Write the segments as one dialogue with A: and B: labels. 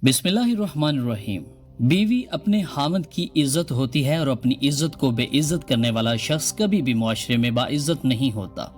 A: बिस्मिल्लाहिर्रहमानिर्रहीम। बीवी अपने खामद की इज्जत होती है और अपनी इज्जत को बेइज्जत करने वाला शख्स कभी भी मुआशरे में बाइज्जत नहीं होता।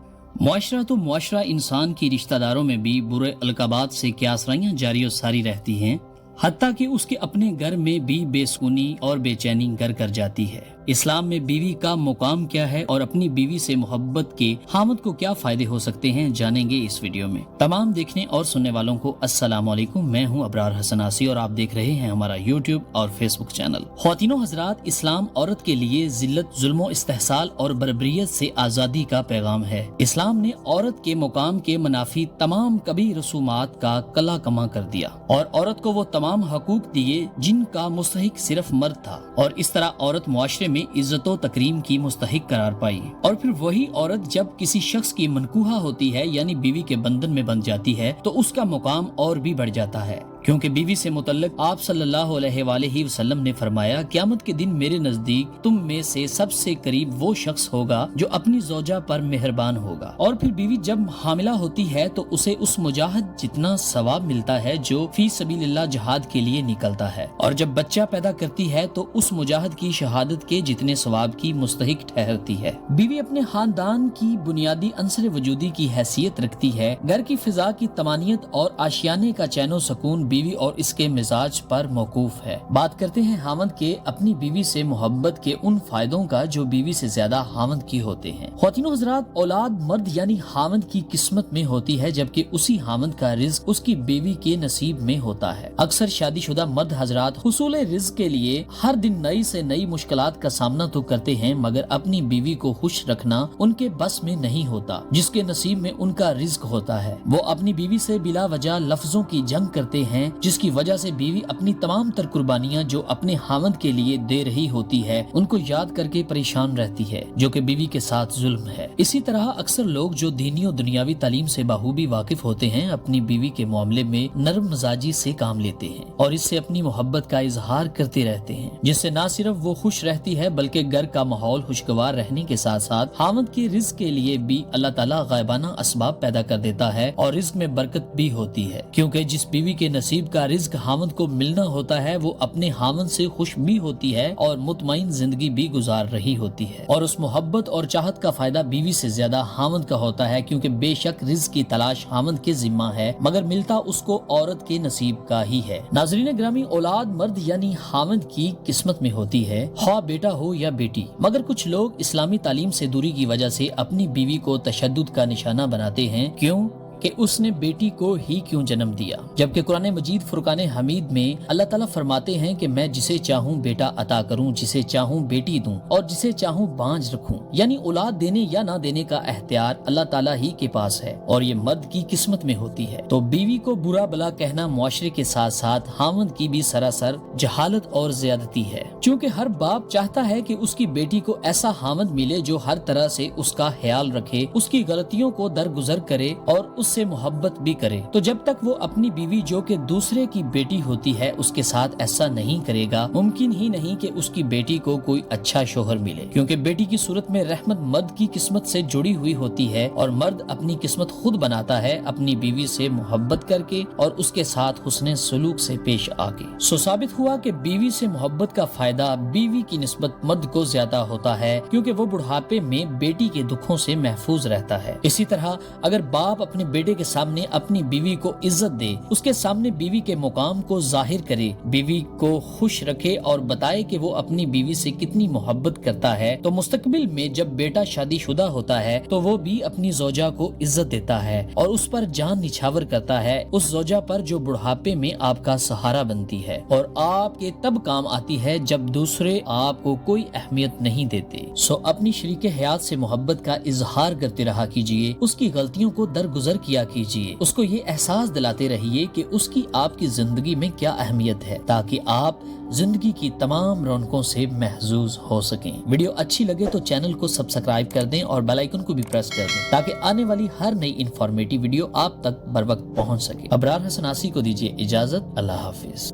A: मुआशरा तो मुआशरा, इंसान की रिश्तेदारों में भी बुरे अलकाबात से क्यासराइयाँ जारी और सारी रहती हैं, हत्ता कि उसके अपने घर में भी बेसुकूनी और बेचैनी घर कर जाती है। इस्लाम में बीवी का मुकाम क्या है और अपनी बीवी से मोहब्बत के खामद को क्या फायदे हो सकते हैं, जानेंगे इस वीडियो में। तमाम देखने और सुनने वालों को अस्सलाम वालेकुम। मैं हूं अबरार हसन आसी और आप देख रहे हैं हमारा यूट्यूब और फेसबुक चैनल। ख्वातीनो हजरात, इस्लाम औरत के लिए जिल्लत, जुल्म, इस्तेहसाल और बर्बरियत से आजादी का पैगाम है। इस्लाम ने औरत के मुकाम के मुनाफी तमाम कभी रसूमात का कला कमा कर दिया और औरत को वो तमाम हकूक दिए जिनका मुस्तहिक सिर्फ मर्द था, और इस तरह औरत मुआशरे में इज्जतो तकरीम की मुस्तहिक करार पाई। और फिर वही औरत जब किसी शख्स की मनकूहा होती है, यानी बीवी के बंधन में बंध जाती है, तो उसका मुकाम और भी बढ़ जाता है, क्योंकि बीवी से मुतल्लिक आप सल्लल्लाहु अलैहि वसल्लम ने फरमाया, क़यामत के दिन मेरे नजदीक तुम में से सबसे करीब वो शख्स होगा जो अपनी ज़ौजा पर मेहरबान होगा। और फिर बीवी जब हामिला होती है तो उसे उस मुजाहिद जितना सवाब मिलता है जो फी सबीलिल्लाह जिहाद के लिए निकलता है, और जब बच्चा पैदा करती है तो उस मुजाहिद की शहादत के जितने सवाब की मुस्तहिक ठहरती है। बीवी अपने खानदान की बुनियादी अंसर वजूदी की हैसियत रखती है। घर की फिजा की तमानियत और आशियाने का चैनो सुकून बीवी और इसके मिजाज पर मौकूफ है। बात करते हैं हामद के अपनी बीवी से मोहब्बत के उन फायदों का जो बीवी से ज्यादा हामद की होते हैं। ख्वातीनो हजरात, औलाद मर्द यानी हामद की किस्मत में होती है, जबकि उसी हामद का रिज्क उसकी बीवी के नसीब में होता है। अक्सर शादीशुदा मर्द हजरात हुसूल रिज्क के लिए हर दिन नई से नई मुश्किलात का सामना तो करते हैं, मगर अपनी बीवी को खुश रखना उनके बस में नहीं होता। जिसके नसीब में उनका रिज्क होता है, वो अपनी बीवी से बिला वजह लफ्जों की जंग करते हैं, जिसकी वजह से बीवी अपनी तमाम तर कुर्बानियां जो अपने हामद के लिए दे रही होती है उनको याद करके परेशान रहती है, जो कि बीवी के साथ जुल्म है। इसी तरह अक्सर लोग जो दीनी और दुनियावी तालीम से बाखूबी वाकिफ होते हैं, अपनी बीवी के मामले में नरम मिजाजी से काम लेते हैं और इससे अपनी मोहब्बत का इजहार करते रहते हैं, जिससे न सिर्फ वो खुश रहती है बल्कि घर का माहौल खुशगवार रहने के साथ साथ हामद के रिज्क के लिए भी अल्लाह ताला गायबाना असबाब पैदा कर देता है और रिज्क में बरकत भी होती है, क्योंकि जिस बीवी के नसीब का रिज्क हामद को मिलना होता है वो अपने हामद से खुश भी होती है और मुतमईन जिंदगी भी गुजार रही होती है, और उस मोहब्बत और चाहत का फायदा बीवी से ज्यादा हामद का होता है, क्योंकि बेशक रिज्क की तलाश हामद के जिम्मा है मगर मिलता उसको औरत के नसीब का ही है। नाज़रीन ग्रामी, औलाद मर्द यानी हामद की किस्मत में होती है, ख्वाह बेटा हो या बेटी। मगर कुछ लोग इस्लामी तालीम से दूरी की वजह से अपनी बीवी को तशद्दुद का निशाना बनाते हैं, क्यों कि उसने बेटी को ही क्यों जन्म दिया, जबकि कुरान मजीद फुरकान हमीद में अल्लाह ताला फरमाते हैं कि मैं जिसे चाहूँ बेटा अता करूँ, जिसे चाहूँ बेटी दूं और जिसे चाहूँ बांझ रखूँ। यानी औलाद देने या ना देने का अख्तियार अल्लाह ताला ही के पास है और ये मर्द की किस्मत में होती है। तो बीवी को बुरा भला कहना मुआशरे के साथ साथ हामद की भी सरासर जहालत और ज्यादती है, क्योंकि हर बाप चाहता है कि उसकी बेटी को ऐसा हामद मिले जो हर तरह से उसका ख्याल रखे, उसकी गलतियों को दरगुजर करे और से मोहब्बत भी करे। तो जब तक वो अपनी बीवी जो कि दूसरे की बेटी होती है उसके साथ ऐसा नहीं करेगा, मुमकिन ही नहीं कि उसकी बेटी को कोई अच्छा शोहर मिले, क्योंकि बेटी की सूरत में रहमत मर्द की किस्मत से जुड़ी हुई होती है और मर्द अपनी किस्मत खुद बनाता है अपनी बीवी से मोहब्बत करके और उसके साथ हुस्ने सलूक से पेश आके। सो साबित हुआ कि बीवी से मोहब्बत का फायदा बीवी की निस्बत मर्द को ज्यादा होता है, क्योंकि वो बुढ़ापे में बेटी के दुखों से महफूज रहता है। इसी तरह अगर बाप अपने बेटे के सामने अपनी बीवी को इज्जत दे, उसके सामने बीवी के मुकाम को जाहिर करे, बीवी को खुश रखे और बताए कि वो अपनी बीवी से कितनी मोहब्बत करता है, तो मुस्तकबिल में जब बेटा शादीशुदा होता है तो वो भी अपनी ज़ौजा को इज्जत देता है और उस पर जान निछावर करता है, उस ज़ौजा पर जो बुढ़ापे में आपका सहारा बनती है और आपके तब काम आती है जब दूसरे आपको कोई अहमियत नहीं देते। सो अपनी शरीके हयात से मोहब्बत का इजहार करते रहा कीजिए, उसकी गलतियों को दरगुजर किया कीजिए, उसको ये एहसास दिलाते रहिए कि उसकी आपकी जिंदगी में क्या अहमियत है, ताकि आप जिंदगी की तमाम रौनकों से महजूज हो सकें। वीडियो अच्छी लगे तो चैनल को सब्सक्राइब कर दें और बेल आइकन को भी प्रेस कर दें, ताकि आने वाली हर नई इंफॉर्मेटिव वीडियो आप तक बर वक्त पहुंच सके। अबरार हसन आसी को दीजिए इजाजत। अल्लाह हाफिज।